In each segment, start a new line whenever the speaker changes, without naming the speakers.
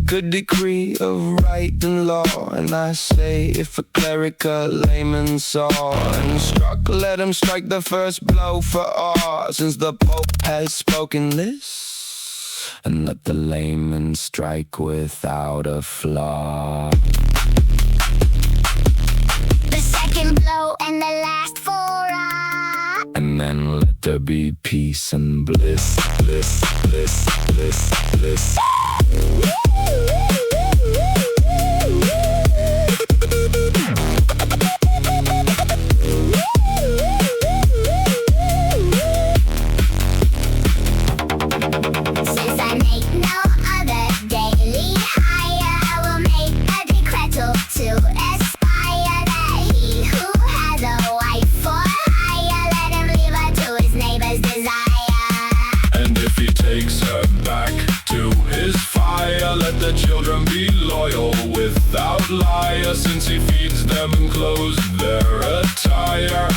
good decree of right and law. And I say, if a cleric a layman saw and struck, let him strike the first blow for all, since the Pope has spoken this, and let the layman strike without a flaw.
The second blow and the last for all.
And then let there be peace and bliss, bliss, bliss, bliss, bliss.
Since I make no other daily hire, I will make a decretal to aspire that he who has a wife for hire, let him leave her to his neighbor's desire.
And if he takes her back to his fire, let the children be loyal without liar, since he feeds them and clothes their attire.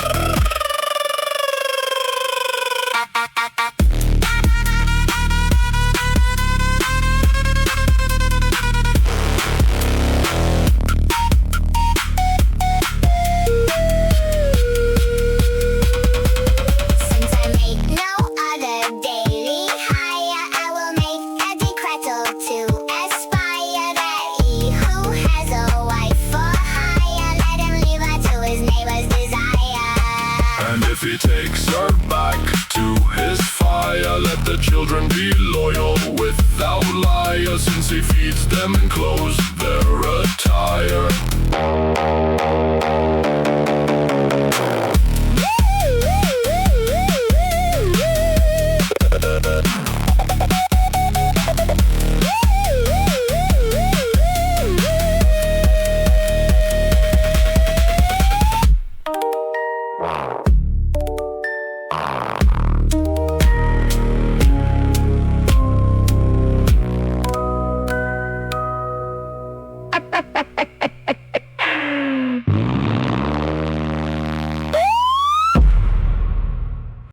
Since I make no other daily hire, I will make a decretal to aspire that he who has a wife for hire, let him leave her to his neighbor's desire.
And if he takes her back to his fire, let the children be loyal without liar, since he feeds them and clothes their attire.